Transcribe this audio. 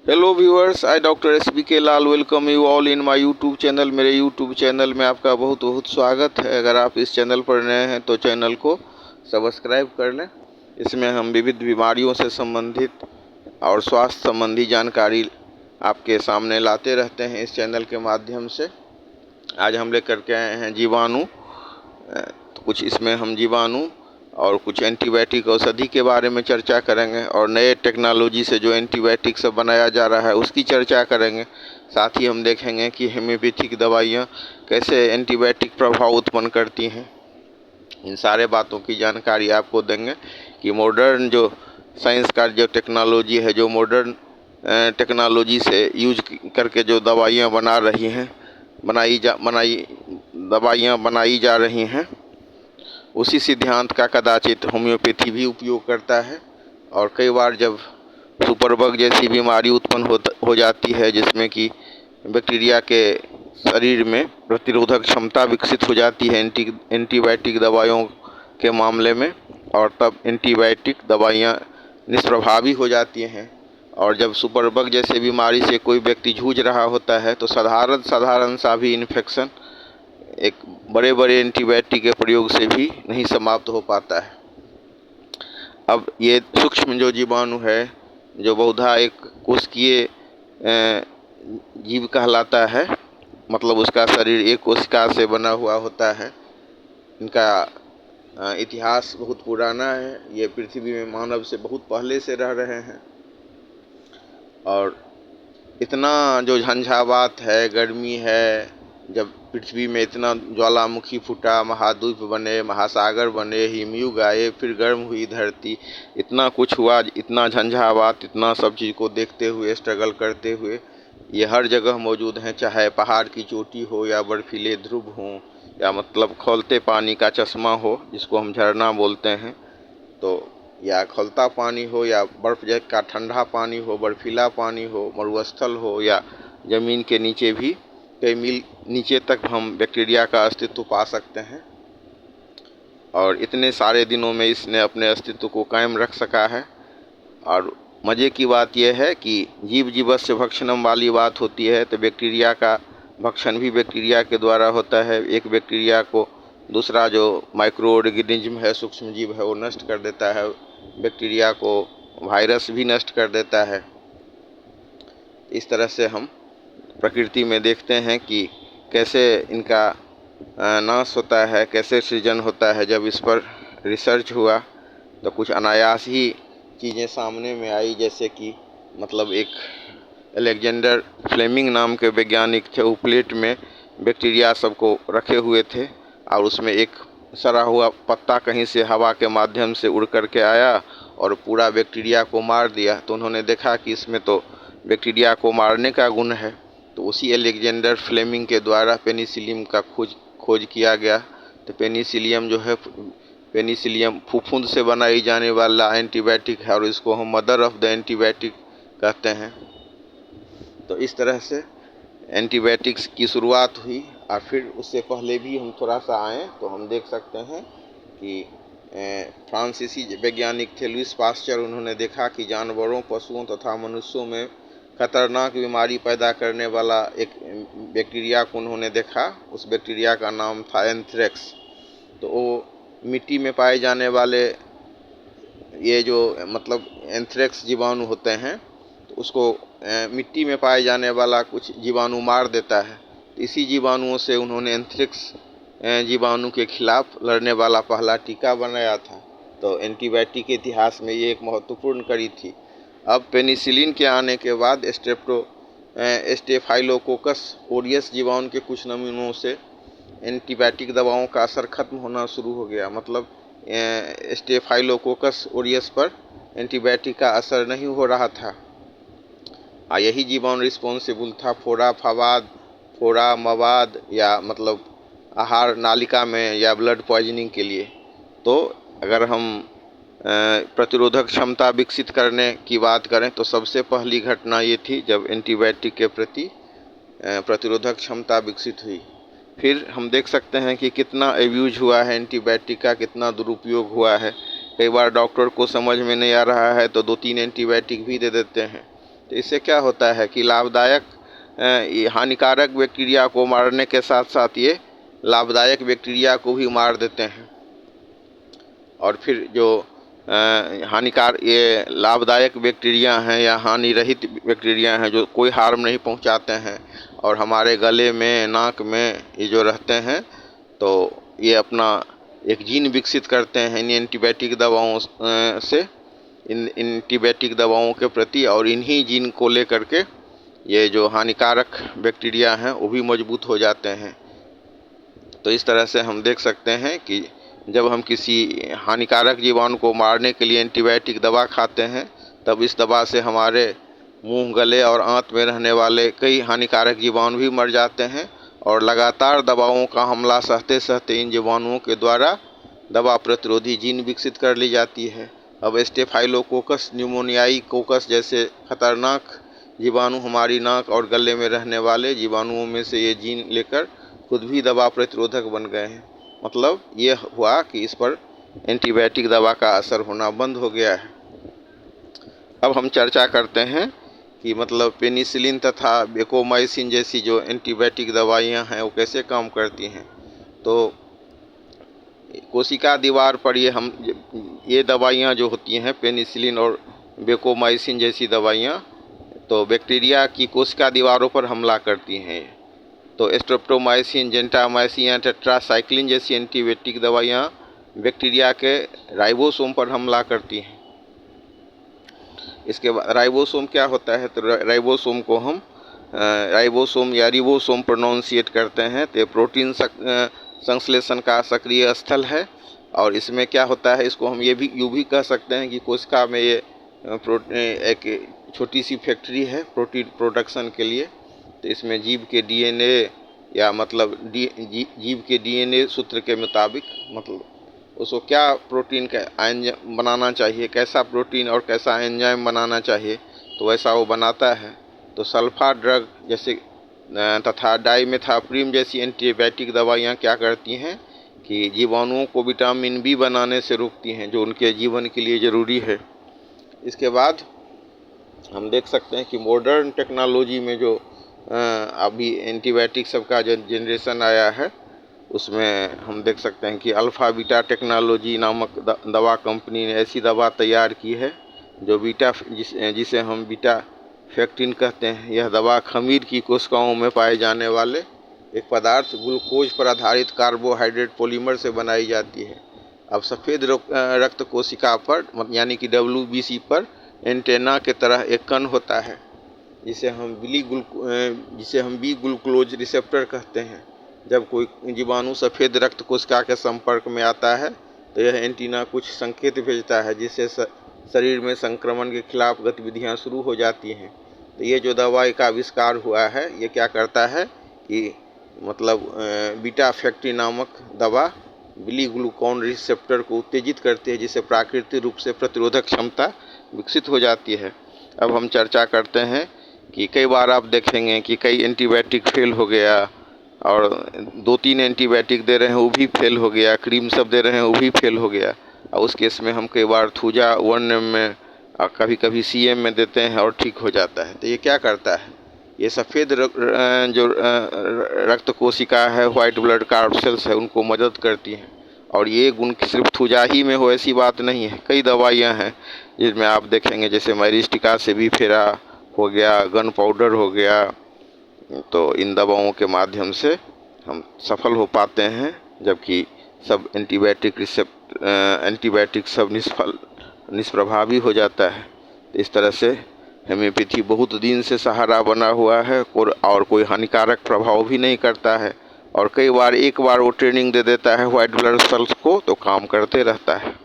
Hello viewers, I doctor S B K Lal welcome you all in my YouTube channel. मेरे YouTube channel में आपका बहुत बहुत स्वागत है। अगर आप इस चैनल पर नए हैं तो चैनल को सब्सक्राइब कर लें। इसमें हम विविध बीमारियों से संबंधित और स्वास्थ्य संबंधी जानकारी आपके सामने लाते रहते हैं इस चैनल के माध्यम से। आज हम लेकर के आए हैं जीवाणु। तो कुछ इसमें हम जीवाणु और कुछ एंटीबायोटिक औषधि के बारे में चर्चा करेंगे और नए टेक्नोलॉजी से जो एंटीबायोटिक सब बनाया जा रहा है उसकी चर्चा करेंगे। साथ ही हम देखेंगे कि होम्योपैथिक दवाइयाँ कैसे एंटीबायोटिक प्रभाव उत्पन्न करती हैं। इन सारे बातों की जानकारी आपको देंगे कि मॉडर्न जो साइंस का जो टेक्नोलॉजी है, जो मॉडर्न टेक्नोलॉजी से यूज करके जो दवाइयाँ बनाई जा रही हैं, उसी सिद्धांत का कदाचित होम्योपैथी भी उपयोग करता है। और कई बार जब सुपरबग जैसी बीमारी उत्पन्न हो जाती है, जिसमें कि बैक्टीरिया के शरीर में प्रतिरोधक क्षमता विकसित हो जाती है एंटीबायोटिक दवाइयों के मामले में, और तब एंटीबायोटिक दवाइयाँ निष्प्रभावी हो जाती हैं। और जब सुपरबग जैसे बीमारी से कोई व्यक्ति जूझ रहा होता है तो साधारण सा भी इन्फेक्शन एक बड़े बड़े एंटीबायोटिक के प्रयोग से भी नहीं समाप्त हो पाता है। अब ये सूक्ष्म जो जीवाणु है, जो बहुधा एक कोशिकीय जीव कहलाता है, मतलब उसका शरीर एक कोशिका से बना हुआ होता है। इनका इतिहास बहुत पुराना है। ये पृथ्वी में मानव से बहुत पहले से रह रहे हैं। और इतना जो झंझावात है, गर्मी है, जब पृथ्वी में इतना ज्वालामुखी फूटा, महाद्वीप बने, महासागर बने, हिमयुग आए, फिर गर्म हुई धरती, इतना कुछ हुआ, इतना झंझावात, इतना सब चीज़ को देखते हुए, स्ट्रगल करते हुए ये हर जगह मौजूद हैं। चाहे पहाड़ की चोटी हो या बर्फीले ध्रुव हों या मतलब खौलते पानी का चश्मा हो जिसको हम झरना बोलते हैं, तो या खौलता पानी हो या बर्फ़ का ठंडा पानी हो, बर्फीला पानी हो, मरुस्थल हो, या ज़मीन के नीचे भी कई मील नीचे तक हम बैक्टीरिया का अस्तित्व पा सकते हैं। और इतने सारे दिनों में इसने अपने अस्तित्व को कायम रख सका है। और मज़े की बात यह है कि जीव जीवस्य भक्षणम वाली बात होती है तो बैक्टीरिया का भक्षण भी बैक्टीरिया के द्वारा होता है। एक बैक्टीरिया को दूसरा जो माइक्रो ऑर्गेनिज्म है, सूक्ष्म जीव है, वो नष्ट कर देता है। बैक्टीरिया को वायरस भी नष्ट कर देता है। इस तरह से हम प्रकृति में देखते हैं कि कैसे इनका नाश होता है, कैसे सृजन होता है। जब इस पर रिसर्च हुआ तो कुछ अनायास ही चीज़ें सामने में आई, जैसे कि मतलब एक अलेक्जेंडर फ्लेमिंग नाम के वैज्ञानिक थे। वो प्लेट में बैक्टीरिया सबको रखे हुए थे और उसमें एक सड़ा हुआ पत्ता कहीं से हवा के माध्यम से उड़ कर के आया और पूरा बैक्टीरिया को मार दिया। तो उन्होंने देखा कि इसमें तो बैक्टीरिया को मारने का गुण है। तो उसी अलेक्जेंडर फ्लेमिंग के द्वारा पेनिसिलियम का खोज किया गया। तो पेनिसिलियम जो है, पेनिसिलियम फफूंद से बनाई जाने वाला एंटीबायोटिक है और इसको हम मदर ऑफ द एंटीबायोटिक कहते हैं। तो इस तरह से एंटीबायोटिक्स की शुरुआत हुई। और फिर उससे पहले भी हम थोड़ा सा आएँ तो हम देख सकते हैं कि फ्रांसीसी वैज्ञानिक थे लुईस पास्चर। उन्होंने देखा कि जानवरों, पशुओं तथा मनुष्यों में खतरनाक बीमारी पैदा करने वाला एक बैक्टीरिया को उन्होंने देखा। उस बैक्टीरिया का नाम था एंथ्रेक्स। तो वो मिट्टी में पाए जाने वाले ये जो मतलब एंथ्रेक्स जीवाणु होते हैं, तो उसको मिट्टी में पाए जाने वाला कुछ जीवाणु मार देता है। तो इसी जीवाणुओं से उन्होंने एंथ्रेक्स जीवाणु के खिलाफ लड़ने वाला पहला टीका बनाया था। तो एंटीबायोटिक के इतिहास में ये एक महत्वपूर्ण कड़ी थी। अब पेनिसिलिन के आने के बाद स्टेफाइलोकोकस ओरियस जीवाणु के कुछ नमूनों से एंटीबायोटिक दवाओं का असर खत्म होना शुरू हो गया। मतलब स्टेफाइलोकोकस ओरियस पर एंटीबायोटिक का असर नहीं हो रहा था। यही जीवाणु रिस्पॉन्सिबल था फोड़ा मवाद या मतलब आहार नालिका में या ब्लड पॉइजनिंग के लिए। तो अगर हम प्रतिरोधक क्षमता विकसित करने की बात करें तो सबसे पहली घटना ये थी जब एंटीबायोटिक के प्रति प्रतिरोधक क्षमता विकसित हुई। फिर हम देख सकते हैं कि कितना एब्यूज हुआ है एंटीबायोटिक का, कितना दुरुपयोग हुआ है। कई बार डॉक्टर को समझ में नहीं आ रहा है तो 2-3 एंटीबायोटिक भी दे देते हैं। तो इससे क्या होता है कि लाभदायक ये हानिकारक बैक्टीरिया को मारने के साथ साथ ये लाभदायक बैक्टीरिया को भी मार देते हैं। और फिर जो ये लाभदायक बैक्टीरिया हैं या हानि रहित बैक्टीरिया हैं जो कोई हार्म नहीं पहुंचाते हैं और हमारे गले में, नाक में ये जो रहते हैं, तो ये अपना एक जीन विकसित करते हैं इन एंटीबायोटिक दवाओं से, इन एंटीबायोटिक दवाओं के प्रति, और इन्हीं जीन को लेकर के ये जो हानिकारक बैक्टीरिया हैं वो भी मजबूत हो जाते हैं। तो इस तरह से हम देख सकते हैं कि जब हम किसी हानिकारक जीवाणु को मारने के लिए एंटीबायोटिक दवा खाते हैं, तब इस दवा से हमारे मुंह, गले और आंत में रहने वाले कई हानिकारक जीवाणु भी मर जाते हैं। और लगातार दवाओं का हमला सहते सहते इन जीवाणुओं के द्वारा दवा प्रतिरोधी जीन विकसित कर ली जाती है। अब स्टेफाइलोकोकस न्यूमोनियाई कोकस जैसे खतरनाक जीवाणु हमारी नाक और गले में रहने वाले जीवाणुओं में से ये जीन लेकर खुद भी दवा प्रतिरोधक बन गए हैं। मतलब ये हुआ कि इस पर एंटीबायोटिक दवा का असर होना बंद हो गया है। अब हम चर्चा करते हैं कि मतलब पेनिसिलिन तथा वेकोमाइसिन जैसी जो एंटीबायोटिक दवाइयाँ हैं वो कैसे काम करती हैं। तो कोशिका दीवार पर ये दवाइयाँ जो होती हैं, पेनिसिलिन और वेकोमाइसिन जैसी दवाइयाँ, तो बैक्टीरिया की कोशिका दीवारों पर हमला करती हैं। तो स्ट्रेप्टोमाइसिन, जेंटामाइसिन या टेट्रासाइक्लिन जैसी एंटीबायोटिक दवाइयाँ बैक्टीरिया के राइबोसोम पर हमला करती हैं। इसके बाद राइबोसोम क्या होता है, तो राइबोसोम को हम राइबोसोम या रिबोसोम प्रोनाउंसिएट करते हैं। तो प्रोटीन संश्लेषण का सक्रिय स्थल है और इसमें क्या होता है, इसको हम यूँ भी कह सकते हैं कि कोशिका में ये एक छोटी सी फैक्ट्री है प्रोटीन प्रोडक्शन के लिए। तो इसमें जीव के डीएनए या मतलब जीव के डीएनए सूत्र के मुताबिक मतलब उसको क्या प्रोटीन का एंजाइम बनाना चाहिए, कैसा प्रोटीन और कैसा एंजाइम बनाना चाहिए, तो वैसा वो बनाता है। तो सल्फा ड्रग जैसे तथा डाइमेथाप्रीम जैसी एंटीबायोटिक दवाइयाँ क्या करती हैं कि जीवाणुओं को विटामिन बी बनाने से रोकती हैं, जो उनके जीवन के लिए ज़रूरी है। इसके बाद हम देख सकते हैं कि मॉडर्न टेक्नोलॉजी में जो अभी एंटीबायोटिक सबका जो जनरेशन आया है, उसमें हम देख सकते हैं कि अल्फ़ा बीटा टेक्नोलॉजी नामक दवा कंपनी ने ऐसी दवा तैयार की है जो जिसे हम बीटा फैक्टिन कहते हैं। यह दवा खमीर की कोशिकाओं में पाए जाने वाले एक पदार्थ ग्लूकोज पर आधारित कार्बोहाइड्रेट पॉलीमर से बनाई जाती है। अब सफ़ेद रक्त कोशिका पर यानी कि WBC पर एंटेना के तरह एक कण होता है जिसे हम बी ग्लूकोज रिसेप्टर कहते हैं। जब कोई जीवाणु सफ़ेद रक्त कोशिका के संपर्क में आता है तो यह एंटीना कुछ संकेत भेजता है जिससे शरीर में संक्रमण के खिलाफ गतिविधियां शुरू हो जाती हैं। तो ये जो दवाई का आविष्कार हुआ है, ये क्या करता है कि मतलब बीटा फैक्टिन नामक दवा बिली ग्लूकोन रिसेप्टर को उत्तेजित करती है, जिससे प्राकृतिक रूप से प्रतिरोधक क्षमता विकसित हो जाती है। अब हम चर्चा करते हैं कि कई बार आप देखेंगे कि कई एंटीबायोटिक फेल हो गया और 2-3 एंटीबायोटिक दे रहे हैं वो भी फेल हो गया, क्रीम सब दे रहे हैं वो भी फेल हो गया। और उस केस में हम कई बार थूजा 1M में और कभी कभी CM में देते हैं और ठीक हो जाता है। तो ये क्या करता है, ये सफ़ेद जो रक्त कोशिका है, वाइट ब्लड कार्ड सेल्स है, उनको मदद करती हैं। और ये गुण सिर्फ थूजा ही में हो ऐसी बात नहीं है, कई दवाइयाँ हैं जिसमें आप देखेंगे जैसे माइरिस्टिका से भी फेरा हो गया, गन पाउडर हो गया। तो इन दवाओं के माध्यम से हम सफल हो पाते हैं, जबकि सब एंटीबायोटिक सब निष्प्रभावी हो जाता है। इस तरह से होम्योपैथी बहुत दिन से सहारा बना हुआ है और कोई हानिकारक प्रभाव भी नहीं करता है। और कई बार एक बार वो ट्रेनिंग दे देता है वाइट ब्लड सेल्स को, तो काम करते रहता है।